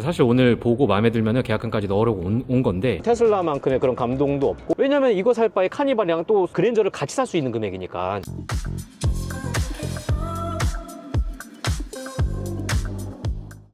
사실 오늘 보고 마음에 들면 계약금까지 넣으려고 온 건데 테슬라만큼의 그런 감동도 없고, 왜냐면 이거 살 바에 카니발이랑 또 그랜저를 같이 살 수 있는 금액이니까.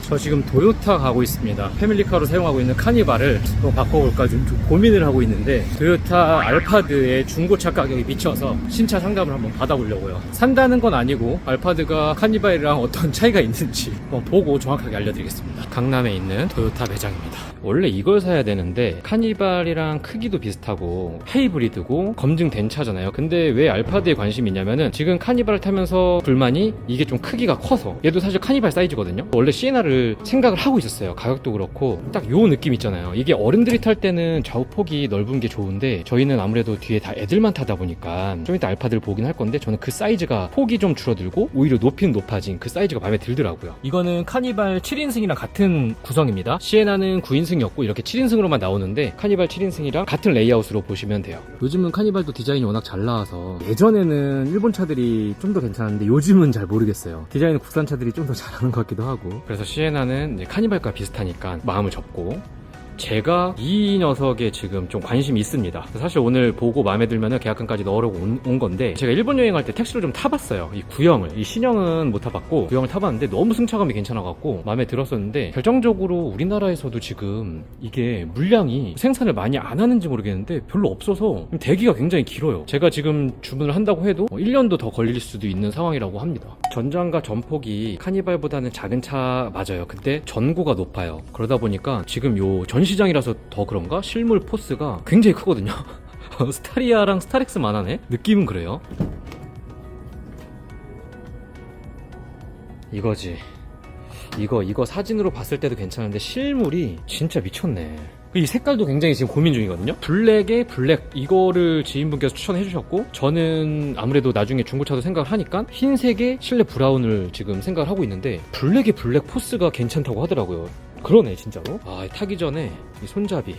저 지금 도요타 가고 있습니다. 패밀리카로 사용하고 있는 카니발을 또 바꿔볼까 좀 고민을 하고 있는데, 도요타 알파드의 중고차 가격이 미쳐서 신차 상담을 한번 받아보려고요. 산다는 건 아니고 알파드가 카니발이랑 어떤 차이가 있는지 한번 보고 정확하게 알려드리겠습니다. 강남에 있는 도요타 매장입니다. 원래 이걸 사야 되는데 카니발이랑 크기도 비슷하고 하이브리드고 검증된 차잖아요. 근데 왜 알파드에 관심이 있냐면은, 지금 카니발을 타면서 불만이 이게 좀 크기가 커서, 얘도 사실 카니발 사이즈거든요. 원래 시에나를 생각을 하고 있었어요. 가격도 그렇고 딱 요 느낌 있잖아요. 이게 어른들이 탈 때는 좌우폭이 넓은 게 좋은데, 저희는 아무래도 뒤에 다 애들만 타다 보니까 좀 이따 알파드를 보긴 할 건데, 저는 그 사이즈가 폭이 좀 줄어들고 오히려 높이는 높아진 그 사이즈가 마음에 들더라고요. 이거는 카니발 7인승이랑 같은 구성입니다. 시에나는 9인승이었고 이렇게 7인승으로만 나오는데, 카니발 7인승이랑 같은 레이아웃으로 보시면 돼요. 요즘은 카니발도 디자인이 워낙 잘 나와서, 예전에는 일본 차들이 좀 더 괜찮았는데 요즘은 잘 모르겠어요. 디자인은 국산 차들이 좀 더 잘하는 것 같기도 하고. 그래서 시에나는 이제 카니발과 비슷하니까 마음을 접고, 제가 이 녀석에 지금 좀 관심이 있습니다. 사실 오늘 보고 마음에 들면 계약금까지 넣으려고 온 건데, 제가 일본 여행할 때 택시를 좀 타봤어요. 이 구형을. 이 신형은 못 타봤고 구형을 타봤는데 너무 승차감이 괜찮아갖고 마음에 들었었는데, 결정적으로 우리나라에서도 지금 이게 물량이 생산을 많이 안 하는지 모르겠는데 별로 없어서 대기가 굉장히 길어요. 제가 지금 주문을 한다고 해도 1년도 더 걸릴 수도 있는 상황이라고 합니다. 전장과 전폭이 카니발보다는 작은 차 맞아요. 근데 전고가 높아요. 그러다 보니까 지금 요 전시장이라서 더 그런가? 실물 포스가 굉장히 크거든요. 스타리아랑 스타렉스만 하네? 느낌은 그래요. 이거지. 이거 사진으로 봤을 때도 괜찮은데 실물이 진짜 미쳤네. 이 색깔도 굉장히 지금 고민 중이거든요. 블랙에 블랙, 이거를 지인분께서 추천해 주셨고, 저는 아무래도 나중에 중고차도 생각을 하니까 흰색에 실내 브라운을 지금 생각을 하고 있는데, 블랙에 블랙 포스가 괜찮다고 하더라고요. 그러네 진짜로. 타기 전에 이 손잡이,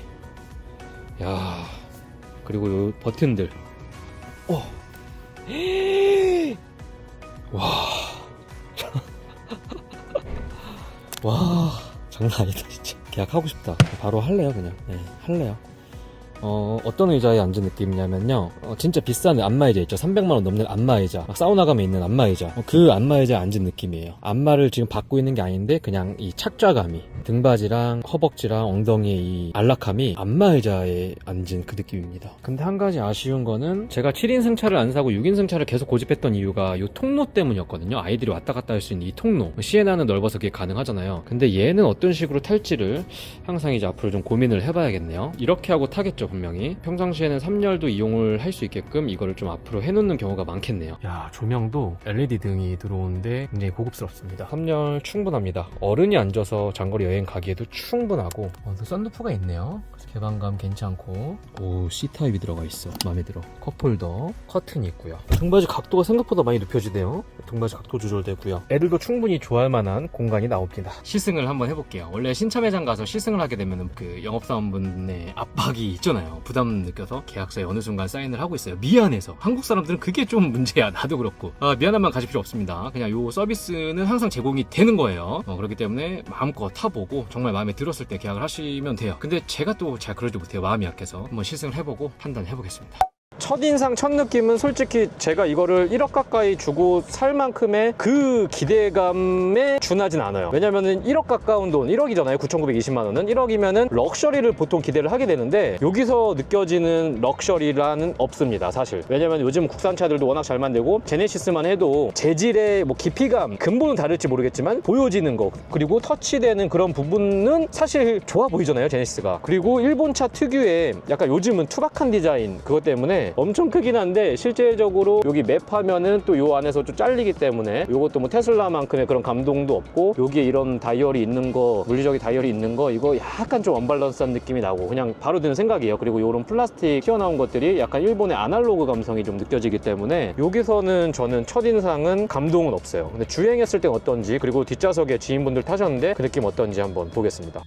야, 그리고 요 버튼들, 와, 장난 아니다 진짜. 계약하고 싶다. 바로 할래요 그냥. 네, 할래요. 어떤 의자에 앉은 느낌이냐면요, 진짜 비싼 안마의자 있죠. 300만원 넘는 안마의자, 사우나 가면 있는 안마의자, 그 안마의자에 앉은 느낌이에요. 안마를 지금 받고 있는 게 아닌데, 그냥 이 착좌감이, 등받이랑 허벅지랑 엉덩이의 이 안락함이 안마의자에 앉은 그 느낌입니다. 근데 한 가지 아쉬운 거는, 제가 7인승 차를 안 사고 6인승 차를 계속 고집했던 이유가 이 통로 때문이었거든요. 아이들이 왔다 갔다 할 수 있는 이 통로. 시에나는 넓어서 그게 가능하잖아요. 근데 얘는 어떤 식으로 탈지를 항상 이제 앞으로 좀 고민을 해봐야겠네요. 이렇게 하고 타겠죠 분명히. 평상시에는 3열도 이용을 할 수 있게끔 이거를 좀 앞으로 해놓는 경우가 많겠네요. 야, 조명도 LED 등이 들어오는데 굉장히 고급스럽습니다. 3열 충분합니다. 어른이 앉아서 장거리 여행 가기에도 충분하고, 또 썬루프가 있네요. 그래서 개방감 괜찮고, 오, C타입이 들어가 있어. 마음에 들어. 컵홀더, 커튼이 있고요. 등받이 각도가 생각보다 많이 눕혀지네요. 등받이 각도 조절되고요. 애들도 충분히 좋아할 만한 공간이 나옵니다. 시승을 한번 해볼게요. 원래 신차 매장 가서 시승을 하게 되면 그 영업사원분의 압박이 있잖아요. 부담 느껴서 계약서에 어느 순간 사인을 하고 있어요. 미안해서. 한국 사람들은 그게 좀 문제야. 나도 그렇고. 미안한 마음 가질 필요 없습니다. 그냥 요 서비스는 항상 제공이 되는 거예요. 그렇기 때문에 마음껏 타보고 정말 마음에 들었을 때 계약을 하시면 돼요. 근데 제가 또 잘 그러지 못해요. 마음이 약해서. 한번 시승을 해보고 판단해보겠습니다. 첫인상 첫 느낌은 솔직히 제가 이거를 1억 가까이 주고 살 만큼의 그 기대감에 준하진 않아요. 왜냐면은 1억 가까운 돈, 1억이잖아요 9,920만원은. 1억이면은 럭셔리를 보통 기대를 하게 되는데, 여기서 느껴지는 럭셔리라는 없습니다 사실. 왜냐면 요즘 국산차들도 워낙 잘 만들고, 제네시스만 해도 재질의 뭐 깊이감, 근본은 다를지 모르겠지만 보여지는 거, 그리고 터치되는 그런 부분은 사실 좋아 보이잖아요 제네시스가. 그리고 일본차 특유의 약간 요즘은 투박한 디자인, 그것 때문에 엄청 크긴 한데, 실제적으로 여기 맵 화면은 또 요 안에서 좀 잘리기 때문에 요것도 뭐 테슬라만큼의 그런 감동도 없고, 여기에 이런 다이얼이 있는 거, 물리적인 다이얼이 있는 거, 이거 약간 좀 언밸런스한 느낌이 나고 그냥 바로 드는 생각이에요. 그리고 요런 플라스틱 튀어나온 것들이 약간 일본의 아날로그 감성이 좀 느껴지기 때문에, 여기서는 저는 첫인상은 감동은 없어요. 근데 주행했을 때 어떤지, 그리고 뒷좌석에 지인분들 타셨는데 그 느낌 어떤지 한번 보겠습니다.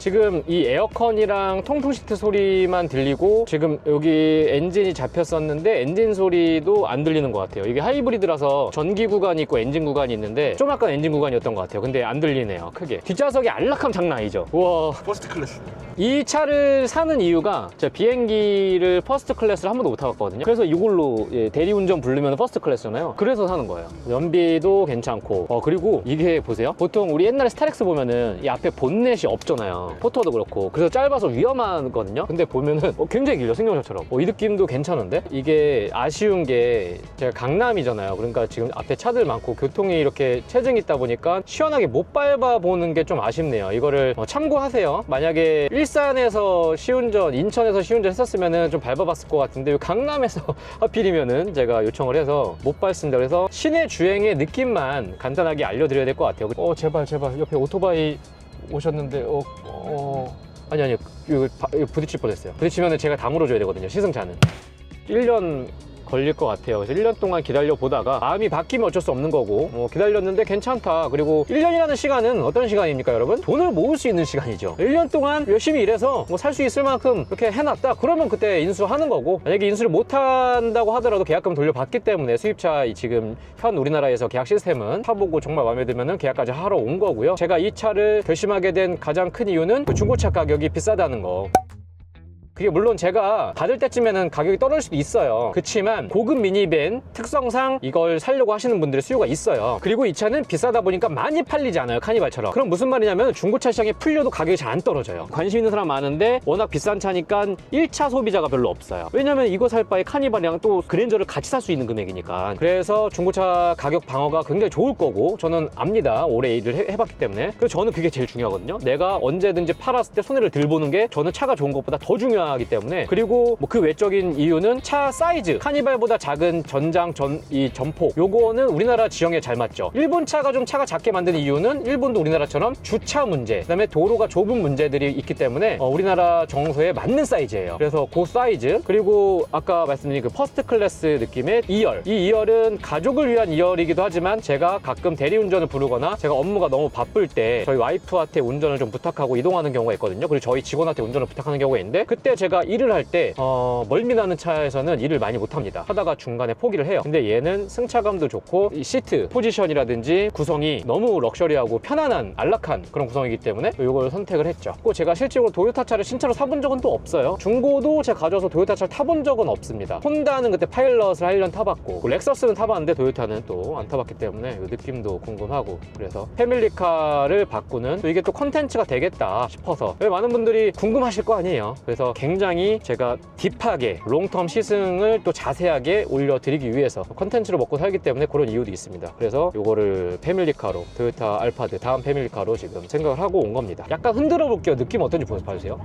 지금 이 에어컨이랑 통풍 시트 소리만 들리고 지금 여기 엔진이 잡혔었는데 엔진 소리도 안 들리는 것 같아요. 이게 하이브리드라서 전기 구간이 있고 엔진 구간이 있는데 좀 아까 엔진 구간이었던 것 같아요. 근데 안 들리네요, 크게. 뒷좌석이 안락함 장난 아니죠. 우와. 퍼스트 클래스. 이 차를 사는 이유가 제가 비행기를 퍼스트 클래스를 한 번도 못 타봤거든요. 그래서 이걸로 대리운전 부르면 퍼스트 클래스잖아요. 그래서 사는 거예요. 연비도 괜찮고 그리고 이게 보세요. 보통 우리 옛날에 스타렉스 보면은 이 앞에 본넷이 없잖아요. 포터도 그렇고. 그래서 짧아서 위험하거든요. 근데 보면은 굉장히 길죠, 승용차처럼. 이 느낌도 괜찮은데? 이게 아쉬운 게 제가 강남이잖아요. 그러니까 지금 앞에 차들 많고 교통이 이렇게 체증이 있다 보니까 시원하게 못 밟아보는 게 좀 아쉽네요. 이거를 참고하세요. 만약에 일산에서 시운전, 인천에서 시운전 했었으면은 좀 밟아봤을 것 같은데 강남에서 하필이면은 제가 요청을 해서 못 밟습니다. 그래서 시내 주행의 느낌만 간단하게 알려드려야 될 것 같아요. 제발 옆에 오토바이 오셨는데 아니 이거 부딪힐 뻔했어요. 부딪히면은 제가 다 물어줘야 되거든요, 시승차는. 1년 걸릴 것 같아요. 그래서 1년 동안 기다려 보다가 마음이 바뀌면 어쩔 수 없는 거고 기다렸는데 괜찮다. 그리고 1년이라는 시간은 어떤 시간입니까, 여러분? 돈을 모을 수 있는 시간이죠. 1년 동안 열심히 일해서 살 수 있을 만큼 이렇게 해놨다. 그러면 그때 인수하는 거고, 만약에 인수를 못 한다고 하더라도 계약금 돌려받기 때문에 수입차 지금 현 우리나라에서 계약 시스템은 타보고 정말 마음에 들면은 계약까지 하러 온 거고요. 제가 이 차를 결심하게 된 가장 큰 이유는 그 중고차 가격이 비싸다는 거. 그게 물론 제가 받을 때쯤에는 가격이 떨어질 수도 있어요. 그렇지만 고급 미니밴 특성상 이걸 사려고 하시는 분들의 수요가 있어요. 그리고 이 차는 비싸다 보니까 많이 팔리지 않아요, 카니발처럼. 그럼 무슨 말이냐면 중고차 시장에 풀려도 가격이 잘 안 떨어져요. 관심 있는 사람 많은데 워낙 비싼 차니까 1차 소비자가 별로 없어요. 왜냐면 이거 살 바에 카니발이랑 또 그랜저를 같이 살 수 있는 금액이니까. 그래서 중고차 가격 방어가 굉장히 좋을 거고, 저는 압니다. 오래 일을 해봤기 때문에. 그래서 저는 그게 제일 중요하거든요. 내가 언제든지 팔았을 때 손해를 덜 보는 게 저는 차가 좋은 것보다 더 중요하기 때문에. 그리고 그 외적인 이유는 차 사이즈, 카니발보다 작은 전장, 이 전폭, 요거는 우리나라 지형에 잘 맞죠. 일본 차가 좀 차가 작게 만든 이유는 일본도 우리나라처럼 주차 문제, 그 다음에 도로가 좁은 문제들이 있기 때문에 우리나라 정서에 맞는 사이즈예요. 그래서 그 사이즈, 그리고 아까 말씀드린 그 퍼스트 클래스 느낌의 2열, 이 2열은 가족을 위한 2열이기도 하지만 제가 가끔 대리운전을 부르거나 제가 업무가 너무 바쁠 때 저희 와이프한테 운전을 좀 부탁하고 이동하는 경우가 있거든요. 그리고 저희 직원한테 운전을 부탁하는 경우가 있는데, 그때 제가 일을 할 때 멀미나는 차에서는 일을 많이 못합니다. 하다가 중간에 포기를 해요. 근데 얘는 승차감도 좋고 이 시트 포지션이라든지 구성이 너무 럭셔리하고 편안한 안락한 그런 구성이기 때문에 이걸 선택을 했죠. 또 제가 실제로 도요타 차를 신차로 사본 적은 또 없어요. 중고도 제가 가져와서 도요타 차를 타본 적은 없습니다. 혼다는 그때 파일럿을 1년 타봤고, 렉서스는 타봤는데 도요타는 또 안 타봤기 때문에 이 느낌도 궁금하고, 그래서 패밀리카를 바꾸는 이게 또 컨텐츠가 되겠다 싶어서 많은 분들이 궁금하실 거 아니에요. 그래서 굉장히 제가 딥하게 롱텀 시승을 또 자세하게 올려드리기 위해서 컨텐츠로 먹고 살기 때문에 그런 이유도 있습니다. 그래서 이거를 패밀리카로, 도요타 알파드 다음 패밀리카로 지금 생각을 하고 온 겁니다. 약간 흔들어 볼게요. 느낌 어떤지 봐주세요.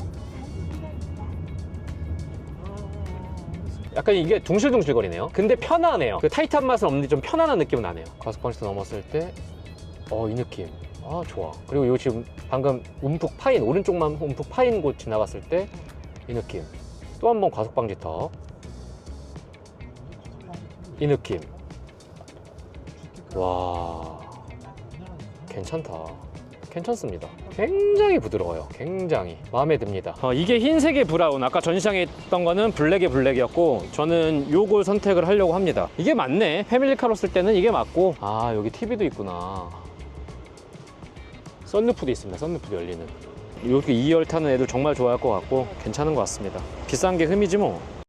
약간 이게 둥실둥실거리네요. 근데 편하네요. 그 타이트한 맛은 없는데 좀 편안한 느낌은 나네요. 가속방지턱 넘었을 때 이 느낌 좋아. 그리고 요 지금 방금 움푹 파인, 오른쪽만 움푹 파인 곳 지나갔을 때 이 느낌. 또 한 번 과속방지턱. 이 느낌. 와, 괜찮다. 괜찮습니다. 굉장히 부드러워요. 굉장히 마음에 듭니다. 이게 흰색의 브라운, 아까 전시장에 있던 거는 블랙의 블랙이었고 저는 요걸 선택을 하려고 합니다. 이게 맞네. 패밀리카로 쓸 때는 이게 맞고, 여기 TV도 있구나. 썬루프도 있습니다. 썬루프도 열리는. 이렇게 2열 타는 애들 정말 좋아할 것 같고 괜찮은 것 같습니다. 비싼 게 흠이지 뭐.